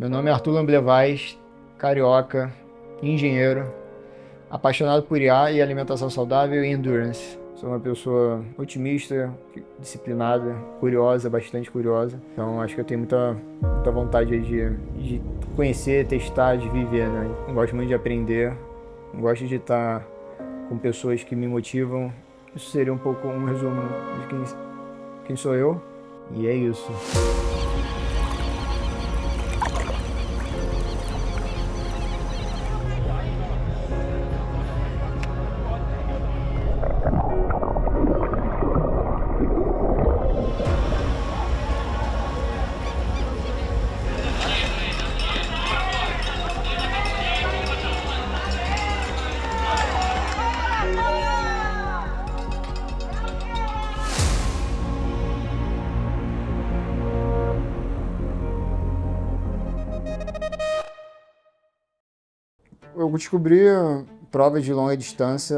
Meu nome é Arthur Lamblevaz, carioca, engenheiro, apaixonado por IA e alimentação saudável e endurance. Sou uma pessoa otimista, disciplinada, curiosa, bastante curiosa. Então acho que eu tenho muita vontade aí de conhecer, testar, de viver, né? Eu gosto muito de aprender, gosto de estar com pessoas que me motivam. Isso seria um pouco um resumo de quem sou eu. E é isso. Eu descobri provas de longa distância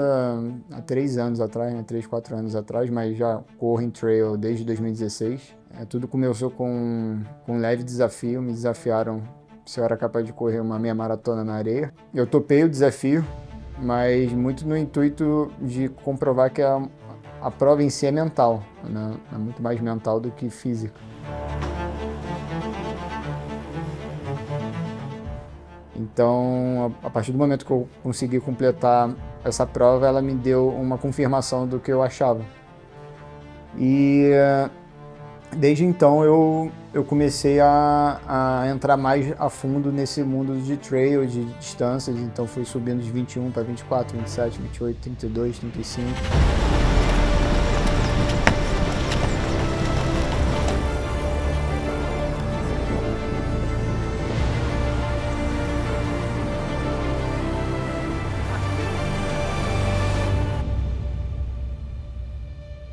há 3 anos atrás, né? 3, 4 anos atrás, mas já corro em trail desde 2016. Tudo começou com um leve desafio, me desafiaram se eu era capaz de correr uma meia maratona na areia. Eu topei o desafio, mas muito no intuito de comprovar que a prova em si é mental, né? É muito mais mental do que física. Então, a partir do momento que eu consegui completar essa prova, ela me deu uma confirmação do que eu achava. E desde então eu comecei a entrar mais a fundo nesse mundo de trail, de distâncias. Então fui subindo de 21 para 24, 27, 28, 32, 35.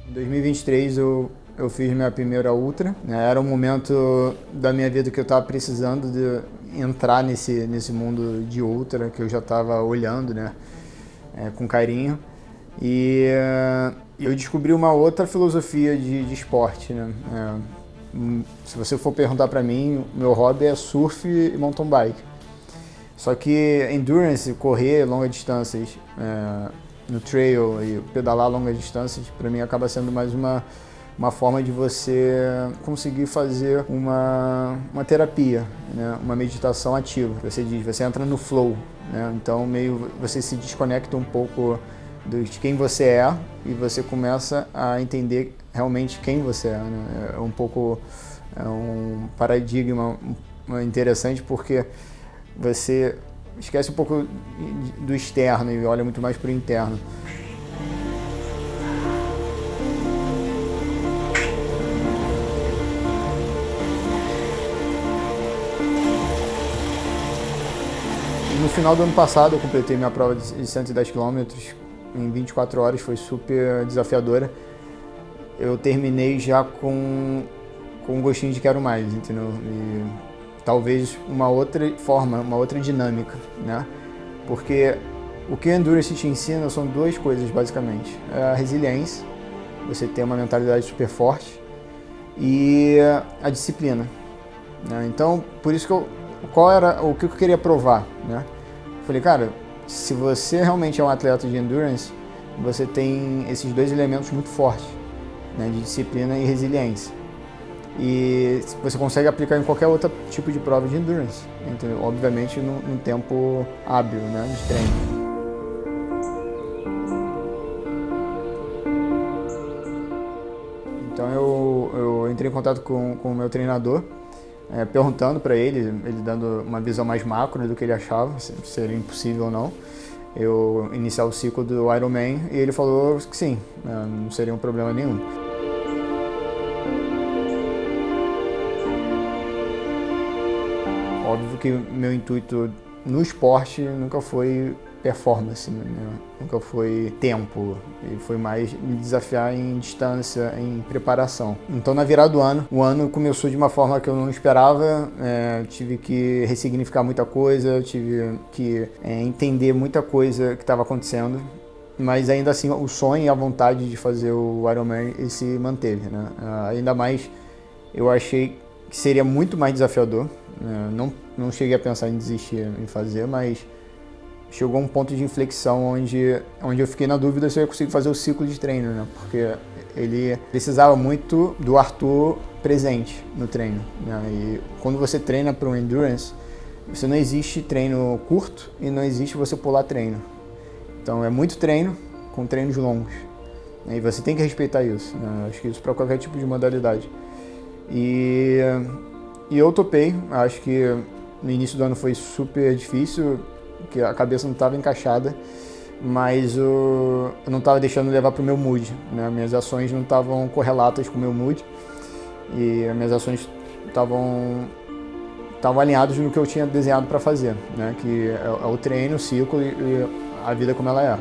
Em 2023 eu fiz minha primeira ultra, né? Era um momento da minha vida que eu estava precisando de entrar nesse mundo de ultra, que eu já estava olhando, né? Com carinho. E eu descobri uma outra filosofia de esporte, né? Se você for perguntar para mim, meu hobby é surf e mountain bike. Só que endurance, correr longas distâncias, no trail e pedalar longas distâncias, para mim acaba sendo mais uma forma de você conseguir fazer uma terapia, né? Uma meditação ativa. Você entra no flow, né? Então meio você se desconecta um pouco de quem você é e você começa a entender realmente quem você é, né? É um paradigma interessante porque você esquece um pouco do externo e olha muito mais para o interno. No final do ano passado eu completei minha prova de 110 km em 24 horas, foi super desafiadora. Eu terminei já com um gostinho de quero mais, entendeu? E talvez uma outra forma, uma outra dinâmica, né? Porque o que o Endurance te ensina são duas coisas, basicamente. A resiliência, você ter uma mentalidade super forte, e a disciplina, né? Então, por isso que qual era o que eu queria provar, né? Falei, cara, se você realmente é um atleta de endurance, você tem esses dois elementos muito fortes, né? De disciplina e resiliência. E você consegue aplicar em qualquer outro tipo de prova de endurance, entendeu? Obviamente num tempo hábil, né, de treino. Então eu entrei em contato com o meu treinador, perguntando para ele dando uma visão mais macro do que ele achava, se seria impossível ou não, eu iniciar o ciclo do Ironman, e ele falou que sim, não seria um problema nenhum. Óbvio que meu intuito no esporte nunca foi performance, né? Nunca foi tempo, e foi mais me desafiar em distância, em preparação. Então na virada do ano, o ano começou de uma forma que eu não esperava, tive que ressignificar muita coisa, tive que entender muita coisa que estava acontecendo, mas ainda assim o sonho e a vontade de fazer o Ironman se manteve, né? Ainda mais eu achei que seria muito mais desafiador. Não cheguei a pensar em desistir em fazer, mas chegou um ponto de inflexão onde eu fiquei na dúvida se eu ia conseguir fazer o ciclo de treino, né? Porque ele precisava muito do Arthur presente no treino, né? E quando você treina para um endurance, você não existe treino curto e não existe você pular treino. Então é muito treino com treinos longos. E você tem que respeitar isso, né? Acho que isso para qualquer tipo de modalidade. E eu topei, acho que no início do ano foi super difícil, que a cabeça não estava encaixada, mas eu não estava deixando levar para o meu mood, né? Minhas ações não estavam correlatas com o meu mood e as minhas ações estavam alinhadas no que eu tinha desenhado para fazer, né? Que é o treino, o ciclo e a vida como ela é.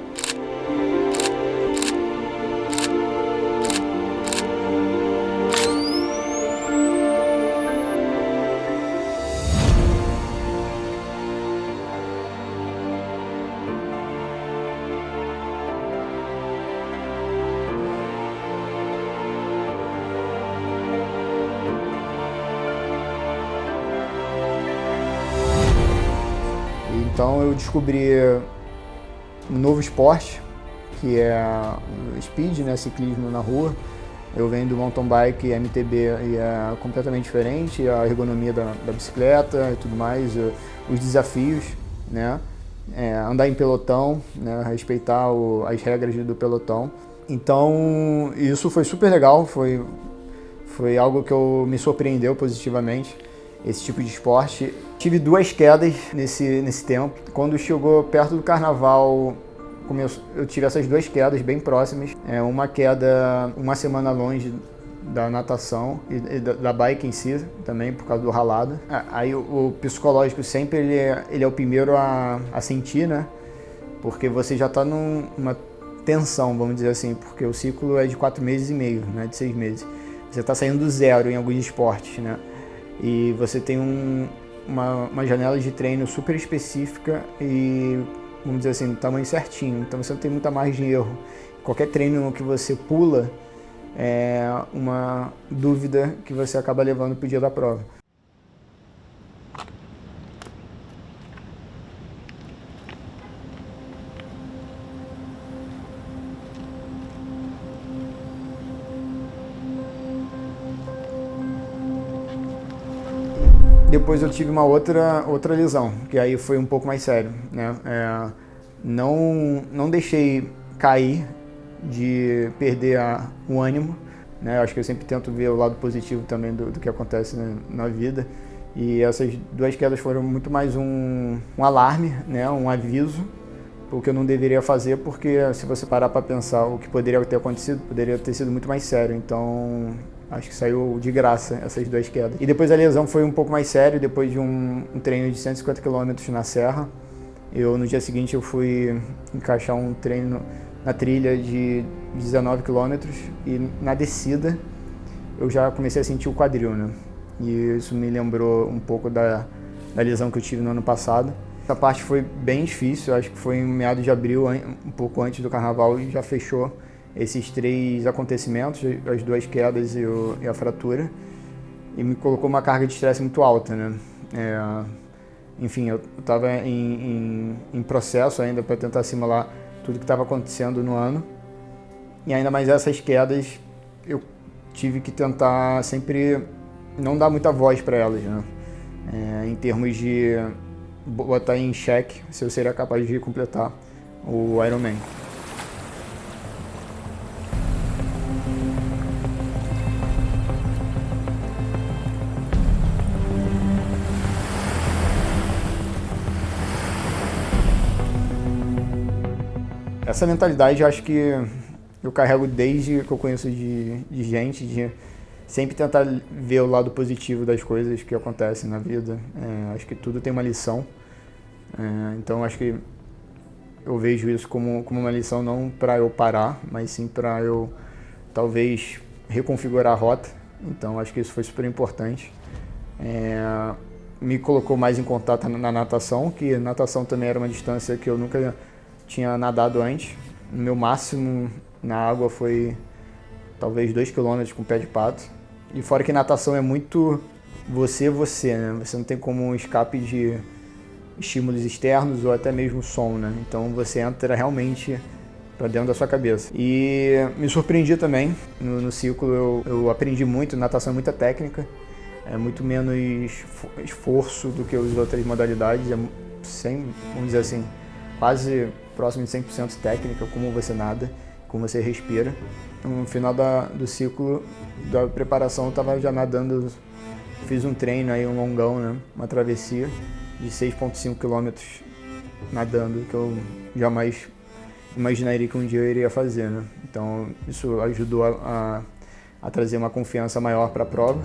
Então eu descobri um novo esporte, que é o speed, né, ciclismo na rua. Eu venho do mountain bike, MTB, e é completamente diferente, a ergonomia da bicicleta e tudo mais, os desafios, né, andar em pelotão, né, respeitar as regras do pelotão. Então isso foi super legal, foi algo que me surpreendeu positivamente, esse tipo de esporte. Tive 2 quedas nesse tempo. Quando chegou perto do carnaval, eu tive essas 2 quedas bem próximas. Uma queda uma semana longe da natação e da bike em si também, por causa do ralado. Aí o psicológico sempre ele é o primeiro a sentir, né? Porque você já está numa tensão, vamos dizer assim, porque o ciclo é de 4 meses e meio, né? De 6 meses. Você está saindo do zero em alguns esportes, né? E você tem uma janela de treino super específica e, vamos dizer assim, tamanho certinho. Então você não tem muita margem de erro. Qualquer treino que você pula é uma dúvida que você acaba levando para o dia da prova. Depois eu tive uma outra lesão, que aí foi um pouco mais sério, né? Não deixei cair de perder o ânimo, né? Acho que eu sempre tento ver o lado positivo também do que acontece, né, na vida. E essas 2 quedas foram muito mais um alarme, né? Um aviso, o que eu não deveria fazer, porque se você parar para pensar o que poderia ter acontecido, poderia ter sido muito mais sério. Então acho que saiu de graça essas 2 quedas. E depois a lesão foi um pouco mais sério, depois de um treino de 150 km na serra. No dia seguinte eu fui encaixar um treino na trilha de 19 km e na descida eu já comecei a sentir o quadril, né? E isso me lembrou um pouco da lesão que eu tive no ano passado. Essa parte foi bem difícil, acho que foi em meados de abril, um pouco antes do carnaval, e já fechou esses 3 acontecimentos, as 2 quedas e a fratura, e me colocou uma carga de estresse muito alta, né? Enfim, eu estava em processo ainda para tentar assimilar tudo que estava acontecendo no ano, e ainda mais essas quedas, eu tive que tentar sempre não dar muita voz para elas, né? Em termos de botar em xeque se eu seria capaz de completar o Ironman. Essa mentalidade eu acho que eu carrego desde que eu conheço de gente, de sempre tentar ver o lado positivo das coisas que acontecem na vida. Acho que tudo tem uma lição. Então acho que eu vejo isso como uma lição não para eu parar, mas sim para eu talvez reconfigurar a rota. Então acho que isso foi super importante. Me colocou mais em contato na natação, que natação também era uma distância que eu nunca tinha nadado antes. O meu máximo na água foi talvez 2 km com pé de pato. E fora que natação é muito você, né? Você não tem como um escape de estímulos externos ou até mesmo som, né? Então você entra realmente para dentro da sua cabeça. E me surpreendi também no ciclo, eu aprendi muito, natação é muita técnica, é muito menos esforço do que as outras modalidades, vamos dizer assim, quase próximo de 100% técnica, como você nada, como você respira. No final do ciclo da preparação eu estava já nadando, fiz um treino aí, um longão, né? Uma travessia de 6,5 km nadando, que eu jamais imaginaria que um dia eu iria fazer, né? Então isso ajudou a trazer uma confiança maior para a prova.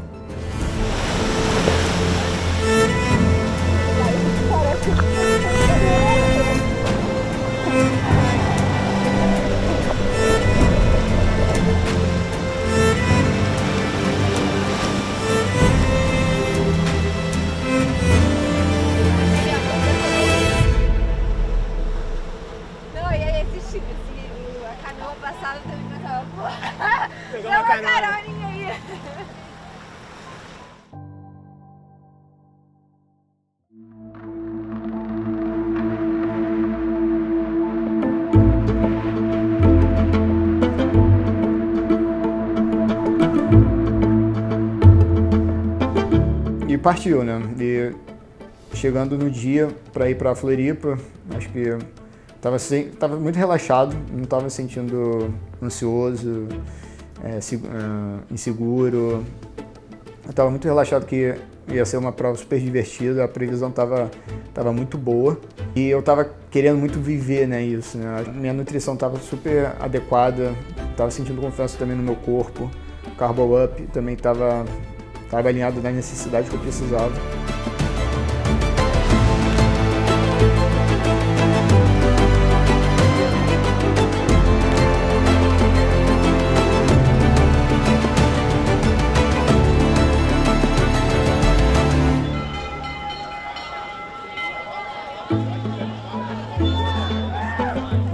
A canoa passada também pensava, pô, deu uma caroninha aí. E partiu, né? E chegando no dia para ir para Floripa, acho que tava muito relaxado, não estava sentindo ansioso, inseguro. Eu estava muito relaxado que ia ser uma prova super divertida, a previsão tava muito boa e eu estava querendo muito viver, né, isso, né? Minha nutrição estava super adequada, estava sentindo confiança também no meu corpo, o Carbo Up também estava alinhado na necessidade que eu precisava.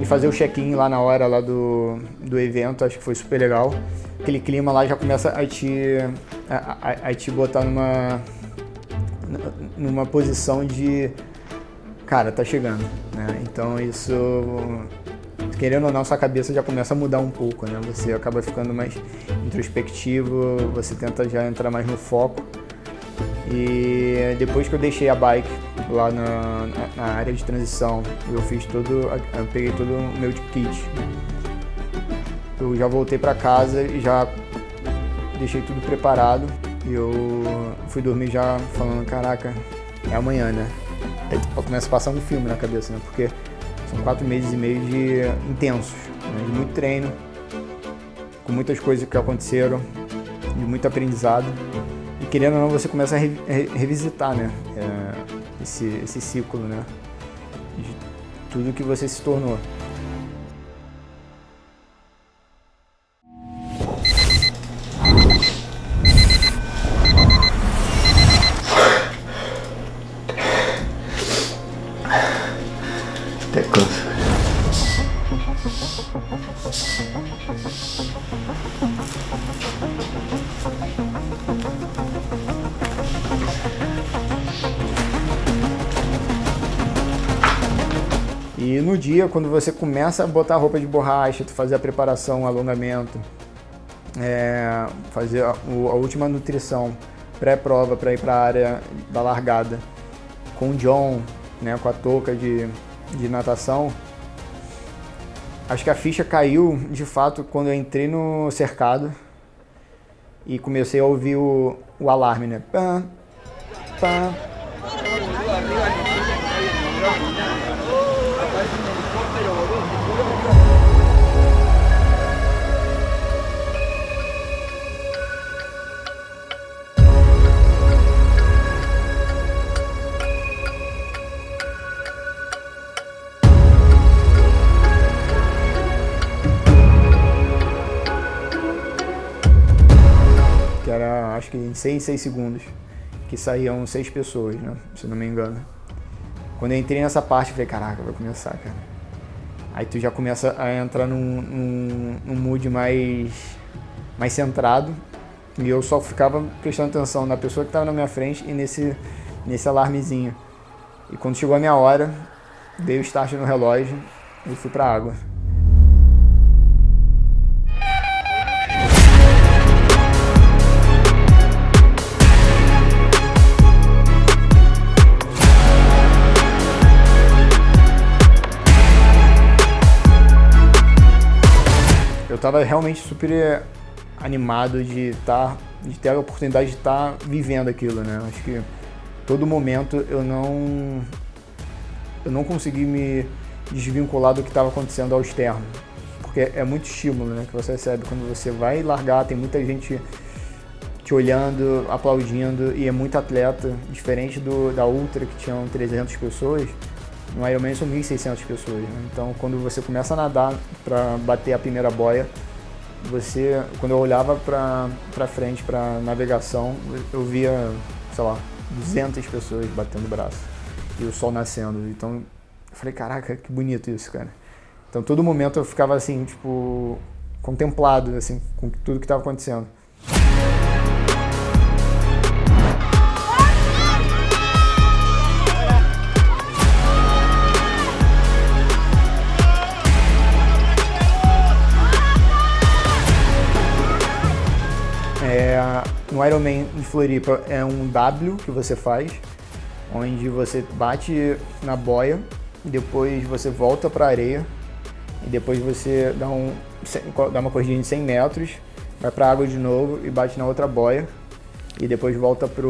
E fazer o check-in lá na hora lá do evento, acho que foi super legal. Aquele clima lá já começa a te botar numa posição de, cara, tá chegando, né? Então isso, querendo ou não, sua cabeça já começa a mudar um pouco, né? Você acaba ficando mais introspectivo, você tenta já entrar mais no foco. E depois que eu deixei a bike lá na área de transição, eu peguei todo o meu kit. Eu já voltei para casa e já deixei tudo preparado. E eu fui dormir já falando, caraca, é amanhã, né? Aí começa a passar um filme na cabeça, né? Porque são 4 meses e meio de intensos, né? De muito treino, com muitas coisas que aconteceram, de muito aprendizado. E querendo ou não, você começa a revisitar, né? Esse ciclo, né? De tudo que você se tornou. Até cansa. E no dia, quando você começa a botar roupa de borracha, fazer a preparação, o alongamento, fazer a última nutrição pré-prova para ir para a área da largada com o John, né, com a touca de natação, acho que a ficha caiu de fato quando eu entrei no cercado e comecei a ouvir o alarme, né? Pam, pam. Que era, acho que em 6 segundos, que saíam 6 pessoas, né? Se não me engano. Quando eu entrei nessa parte, eu falei, caraca, vai começar, cara. Aí tu já começa a entrar num mood mais centrado, E eu só ficava prestando atenção na pessoa que estava na minha frente e nesse alarmezinho. E quando chegou a minha hora, dei o start no relógio e fui pra água. Eu tava realmente super animado de ter a oportunidade de estar vivendo aquilo, né? Acho que todo momento eu não consegui me desvincular do que estava acontecendo ao externo, porque é muito estímulo, né, que você recebe quando você vai largar, tem muita gente te olhando, aplaudindo, e é muito atleta, diferente da Ultra, que tinham 300 pessoas, no Ironman são 1.600 pessoas, né? Então quando você começa a nadar para bater a primeira boia, quando eu olhava para frente, para navegação, eu via, sei lá, 200 pessoas batendo o braço e o sol nascendo. Então eu falei, caraca, que bonito isso, cara. Então todo momento eu ficava assim, tipo, contemplado assim com tudo que estava acontecendo. No Ironman de Floripa é um W que você faz, onde você bate na boia, depois você volta para a areia e depois você dá uma corridinha de 100 metros, vai para a água de novo e bate na outra boia e depois volta para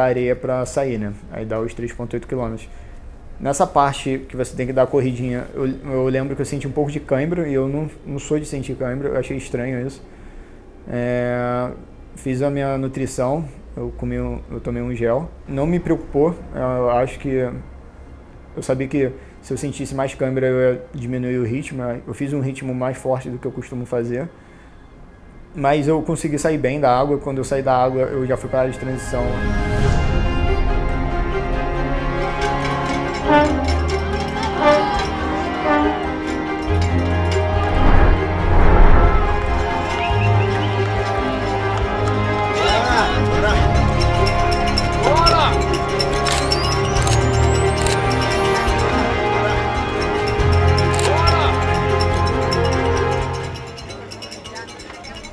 a areia para sair, né? Aí dá os 3,8 km. Nessa parte que você tem que dar a corridinha, eu lembro que eu senti um pouco de cãibra e eu não sou de sentir cãibra, eu achei estranho isso. Fiz a minha nutrição, eu tomei um gel, não me preocupou, eu acho que eu sabia que se eu sentisse mais cãibra eu ia diminuir o ritmo, eu fiz um ritmo mais forte do que eu costumo fazer, mas eu consegui sair bem da água. Quando eu saí da água eu já fui para a área de transição.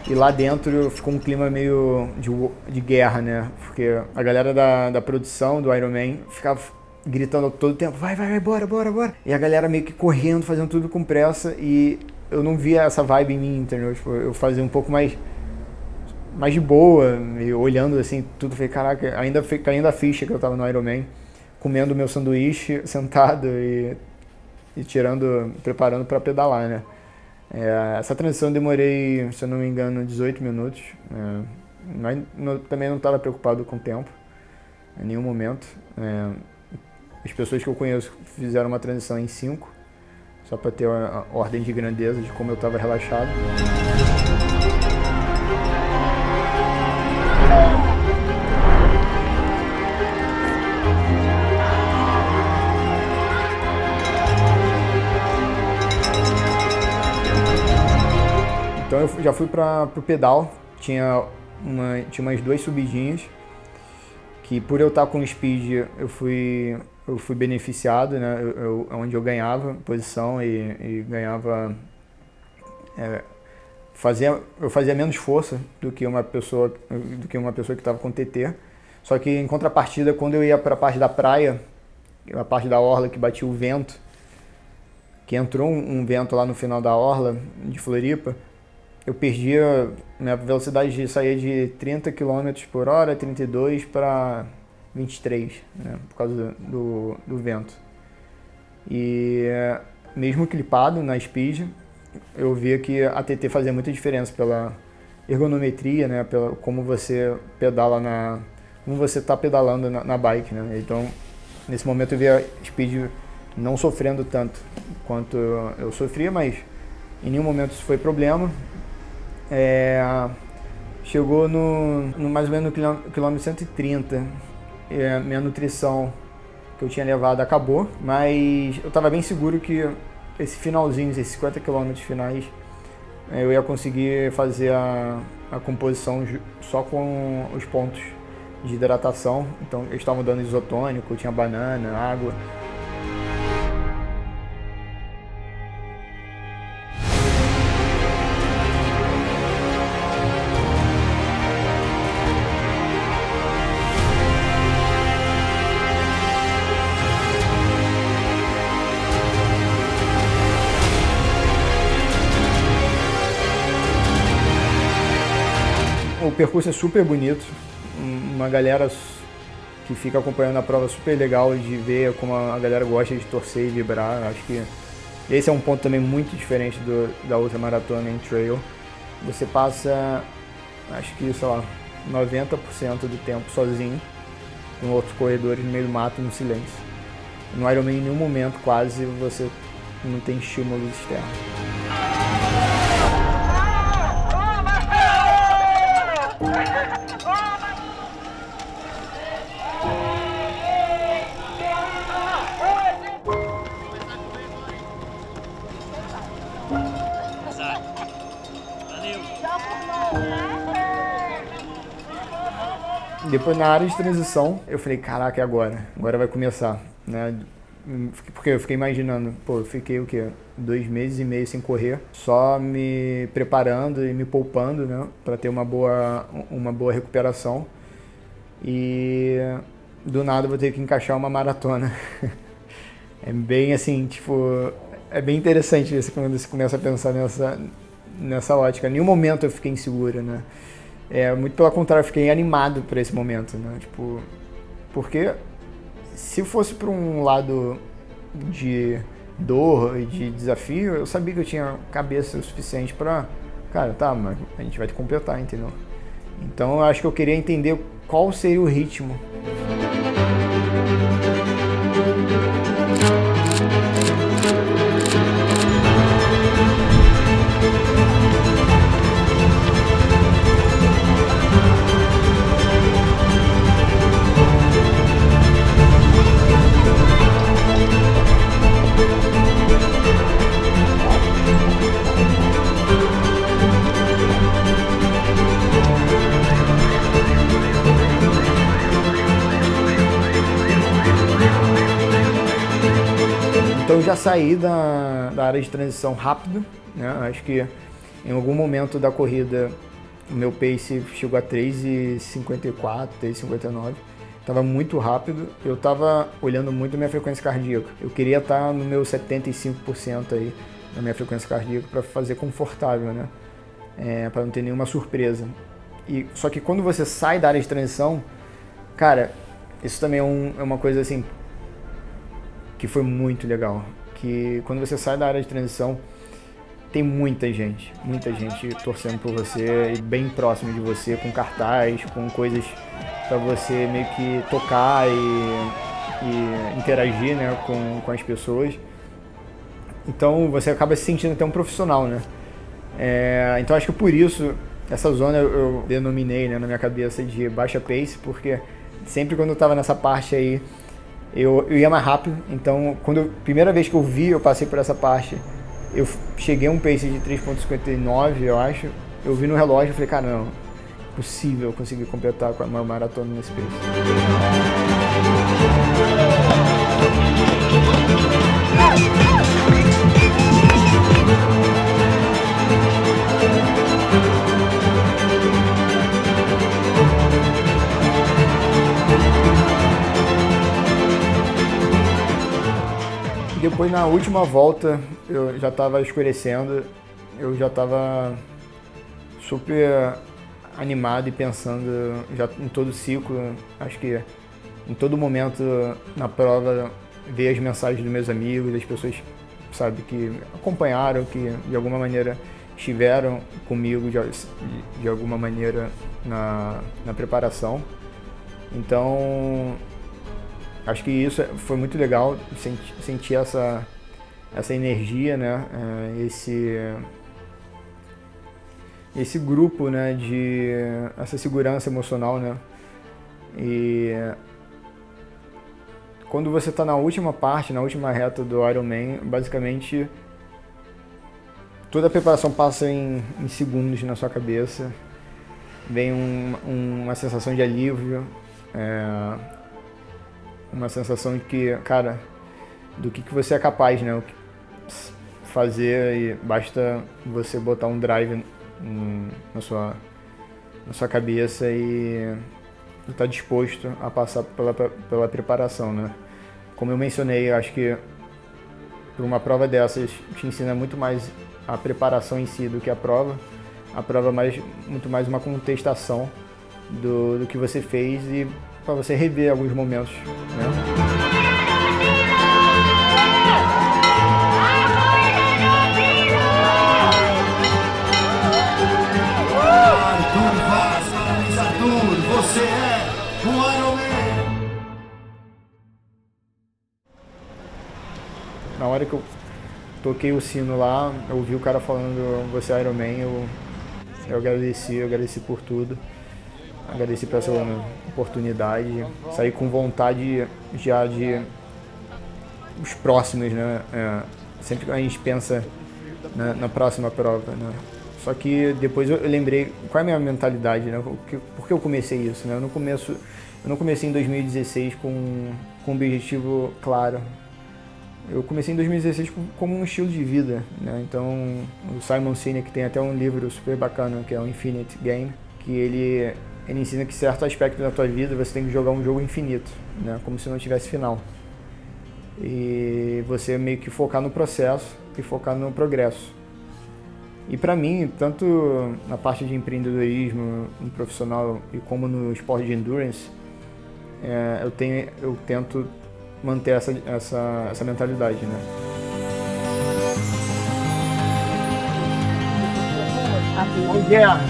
E lá dentro ficou um clima meio de guerra, né? Porque a galera da produção do Ironman ficava gritando todo o tempo, vai, bora. E a galera meio que correndo, fazendo tudo com pressa, e eu não via essa vibe em mim, entendeu? Tipo, eu fazia um pouco mais de boa, olhando assim, tudo. Falei, caraca, ainda caindo a ficha que eu tava no Ironman, comendo meu sanduíche, sentado e preparando para pedalar, né? Essa transição eu demorei, se eu não me engano, 18 minutos, mas também não estava preocupado com o tempo, em nenhum momento. As pessoas que eu conheço fizeram uma transição em 5, só para ter a ordem de grandeza de como eu estava relaxado. Então eu já fui para o pedal, tinha umas 2 subidinhas, que por eu estar com speed eu fui beneficiado, né? Onde eu ganhava posição e ganhava... eu fazia menos força do que uma pessoa que estava com TT. Só que em contrapartida, quando eu ia para a parte da praia, a parte da orla que batia o vento, que entrou um vento lá no final da orla de Floripa, eu perdia, minha velocidade de sair de 30 km por hora, 32 para 23, né, por causa do vento. E mesmo clipado na speed, eu via que a TT fazia muita diferença pela ergonometria, né, pela como você pedala como você está pedalando na bike, né. Então, nesse momento eu via a speed não sofrendo tanto quanto eu sofria, mas em nenhum momento isso foi problema. Chegou no mais ou menos no quilômetro 130, minha nutrição que eu tinha levado acabou, mas eu estava bem seguro que esse finalzinho, esses 50 km finais, eu ia conseguir fazer a composição só com os pontos de hidratação. Então eles estavam dando isotônico, tinha banana, água. O percurso é super bonito, uma galera que fica acompanhando a prova super legal de ver como a galera gosta de torcer e vibrar. Acho que esse é um ponto também muito diferente da outra maratona em trail. Você passa, acho que, sei lá, 90% do tempo sozinho, com outros corredores no meio do mato, no silêncio. No Ironman, em nenhum momento quase você não tem estímulos externos. Depois, na área de transição, eu falei, caraca, e agora? Agora vai começar, né? Porque eu fiquei imaginando, pô, eu fiquei o quê? 2 meses e meio sem correr, só me preparando e me poupando, né? Pra ter uma boa recuperação. E do nada eu vou ter que encaixar uma maratona. É bem assim, tipo, é bem interessante isso quando você começa a pensar nessa ótica. Em nenhum momento eu fiquei inseguro, né? Muito pelo contrário, eu fiquei animado por esse momento, né? Tipo, porque se fosse por um lado de dor e de desafio, eu sabia que eu tinha cabeça o suficiente pra, cara, tá, mas a gente vai te completar, entendeu? Então eu acho que eu queria entender qual seria o ritmo. Então eu já saí da área de transição rápido, né? Acho que em algum momento da corrida o meu pace chegou a 3,54, 3,59. Estava muito rápido, eu estava olhando muito a minha frequência cardíaca. Eu queria estar no meu 75% aí na minha frequência cardíaca para fazer confortável, né? Para não ter nenhuma surpresa. Só que quando você sai da área de transição, cara, isso também é uma coisa assim que foi muito legal, que quando você sai da área de transição, tem muita gente torcendo por você e bem próximo de você, com cartaz, com coisas para você meio que tocar e interagir, né, com as pessoas. Então você acaba se sentindo até um profissional, né? Então acho que por isso essa zona eu denominei, né, na minha cabeça de baixa pace, porque sempre quando eu estava nessa parte aí eu ia mais rápido. Então primeira vez que eu passei por essa parte, eu cheguei a um pace de 3,59, eu acho. Eu vi no relógio e falei, cara, não, possível conseguir completar uma maratona nesse pace. Depois, na última volta, eu já estava escurecendo, eu já estava super animado e pensando já em todo o ciclo. Acho que em todo momento na prova, ver as mensagens dos meus amigos, das pessoas, sabe, que acompanharam, que de alguma maneira estiveram comigo de alguma maneira na preparação. Então, acho que isso foi muito legal, sentir essa energia, né? Esse grupo, né? Essa segurança emocional, né? E quando você está na última parte, na última reta do Ironman, basicamente toda a preparação passa em segundos na sua cabeça. Vem uma sensação de alívio, uma sensação de que, cara, do que você é capaz, né? O que fazer, e basta você botar um drive na sua cabeça e estar disposto a passar pela preparação, né? Como eu mencionei, acho que para uma prova dessas te ensina muito mais a preparação em si do que a prova. A prova é muito mais uma contestação do que você fez e para você rever alguns momentos, né? Você é um Ironman! Na hora que eu toquei o sino lá, eu ouvi o cara falando você é Ironman, eu agradeci por tudo, agradeci por essa oportunidade, saí com vontade já de os próximos, né? Sempre que a gente pensa na próxima prova, né? Só que depois eu lembrei qual é a minha mentalidade, né? Por que eu comecei isso, né? Eu não comecei em 2016 com um objetivo claro. Eu comecei em 2016 como um estilo de vida, né? Então, o Simon Sinek tem até um livro super bacana, que é o Infinite Game, que ele ensina que certo aspecto da tua vida você tem que jogar um jogo infinito, né? Como se não tivesse final. E você meio que focar no processo e focar no progresso. E para mim, tanto na parte de empreendedorismo, no profissional e como no esporte de endurance, eu tento manter essa mentalidade, né? Bom dia!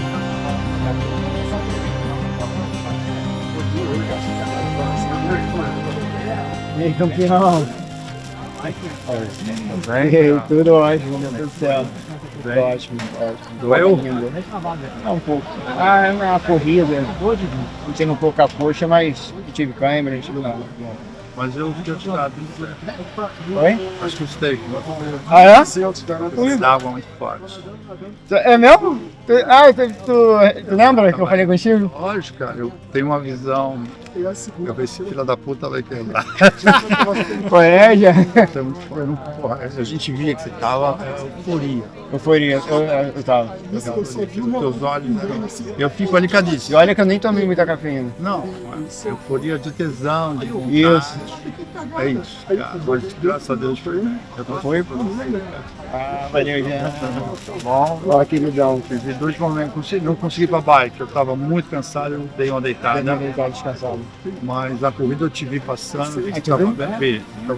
E aí, campeão? Tudo ótimo, meu Deus do céu. Tudo ótimo, ótimo. Doeu? Não, um pouco. É uma corrida. Não tenho um pouco a coxa, mas não tive câimbra, não tive nada. Mas eu fiquei tirado. Oi? Acho que eu sei. Ah, é? Dava muito forte. É mesmo? Tu lembra que eu falei contigo? Lógico, cara, eu tenho uma visão. Eu ver esse filho da puta vai quebrar. Colégio? Porra, a gente via que você tava euforia. Eu tava. Os teus olhos, né? Eu fico ali E cadíssimo. olha que eu nem tomei muita cafeína. Não, euforia de tesão, de vontade. Isso. É isso, cara. Hoje, graças a Deus, foi. Foi? Ah, valeu, gente. Tá bom. Olha que legal. Tive 2 momentos, não consegui ir pra bike. Eu tava muito cansado, eu dei uma deitada. Descansado. Mas a corrida eu te vi passando, estava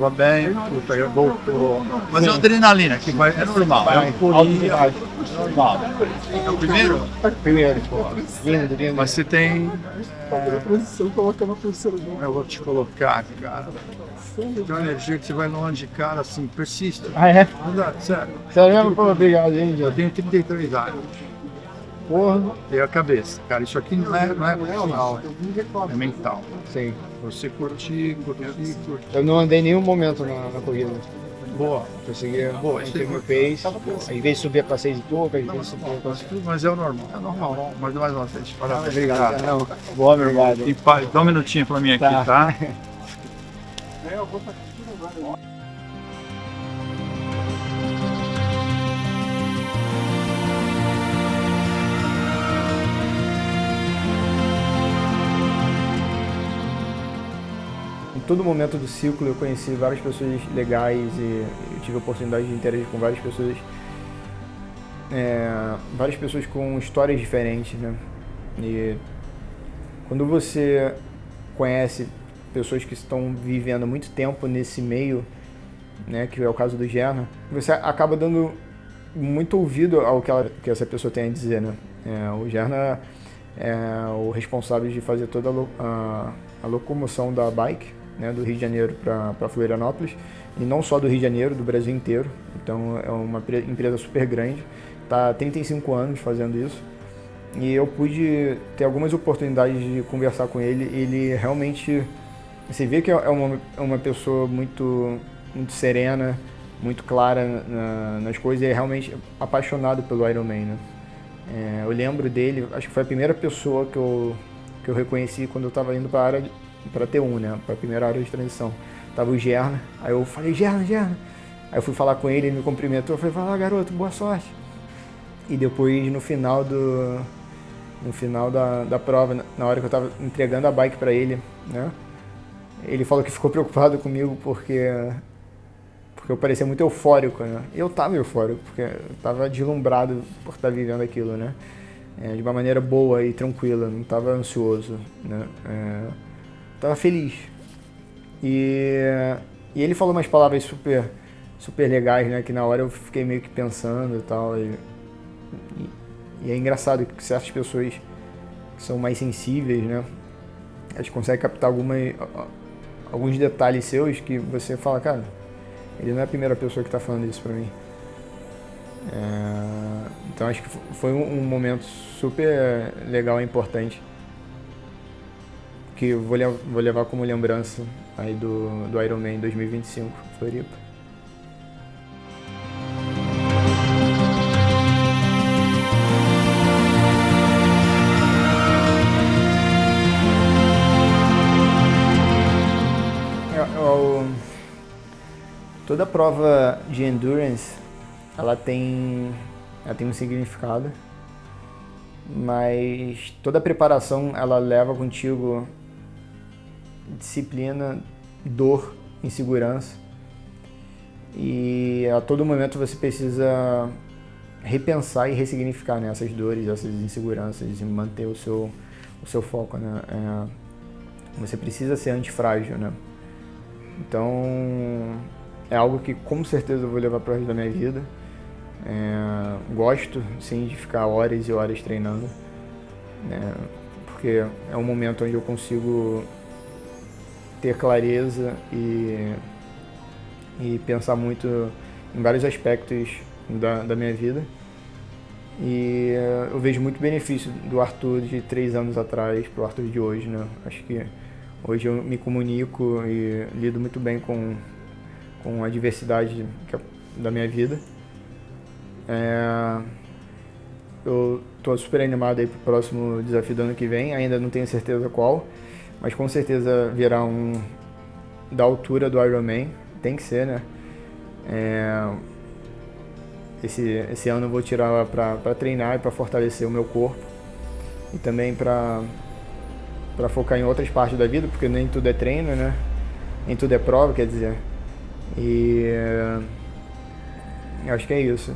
bem, voltou. Mas é uma adrenalina que vai, é normal, é uma corrida normal. É o primeiro? Primeiro, lindo. Mas você tem. Eu vou te colocar, cara. Tem uma energia que você vai longe, cara, assim, persiste. Ah, é? Verdade, sério. Sério mesmo? Pô, obrigado, hein, Eu Jô. tenho 33 anos. Porra. E a cabeça, cara, isso aqui não é racional, é mental. Sim. Você curtir. Eu não andei em nenhum momento na corrida. Boa. Consegui Boa, manter meu pace. Às vezes subia para 6 e pouco, às vezes subia para... Mas é o normal. É normal. Mas mais uma vez. Parabéns. Obrigado. Não. Boa, meu irmão. E pai, dá um minutinho pra mim aqui, tá? Em todo momento do ciclo eu conheci várias pessoas legais e eu tive a oportunidade de interagir com várias pessoas com histórias diferentes, né? E quando você conhece pessoas que estão vivendo há muito tempo nesse meio, né, que é o caso do Gerna, você acaba dando muito ouvido ao que essa pessoa tem a dizer, né? O Gerna é o responsável de fazer toda a locomoção da bike, né, do Rio de Janeiro para Florianópolis, e não só do Rio de Janeiro, do Brasil inteiro. Então é uma empresa super grande, está há 35 anos fazendo isso, e eu pude ter algumas oportunidades de conversar com ele. Ele realmente, você vê que é uma pessoa muito serena, muito clara nas coisas e é realmente apaixonado pelo Ironman, né? Eu lembro dele, acho que foi a primeira pessoa que eu reconheci quando eu estava indo para T1, né? Para a primeira área de transição. Tava o Gerna, aí eu falei, Gerna. Aí eu fui falar com ele me cumprimentou, eu falei, fala, garoto, boa sorte. E depois, no final da prova, na hora que eu tava entregando a bike para ele, né? Ele falou que ficou preocupado comigo porque eu parecia muito eufórico, né? Eu tava eufórico, porque eu tava deslumbrado por estar vivendo aquilo, né? De uma maneira boa e tranquila, não tava ansioso, né? Tava feliz. E ele falou umas palavras super legais, né? Que na hora eu fiquei meio que pensando e tal. E é engraçado que certas pessoas que são mais sensíveis, né? Elas conseguem captar alguns detalhes seus que você fala, cara, ele não é a primeira pessoa que está falando isso pra mim. Então acho que foi um momento super legal e importante que eu vou levar como lembrança aí do Ironman 2025, Floripa. Toda prova de endurance, ela tem um significado, mas toda preparação ela leva contigo disciplina, dor, insegurança, e a todo momento você precisa repensar e ressignificar, né, essas dores, essas inseguranças e manter o seu foco, né? Você precisa ser antifrágil, né? Então é algo que com certeza eu vou levar para o resto da minha vida. Gosto sim de ficar horas e horas treinando, né? Porque é um momento onde eu consigo ter clareza e pensar muito em vários aspectos da minha vida. E eu vejo muito benefício do Arthur de 3 anos atrás para o Arthur de hoje, né? Acho que hoje eu me comunico e lido muito bem com a diversidade da minha vida. Eu estou super animado aí pro próximo desafio do ano que vem, ainda não tenho certeza qual, mas com certeza virá da altura do Ironman, tem que ser, né? Esse ano eu vou tirar para treinar e para fortalecer o meu corpo e também para focar em outras partes da vida, porque nem tudo é treino, né? Nem tudo é prova, quer dizer. E eu acho que é isso.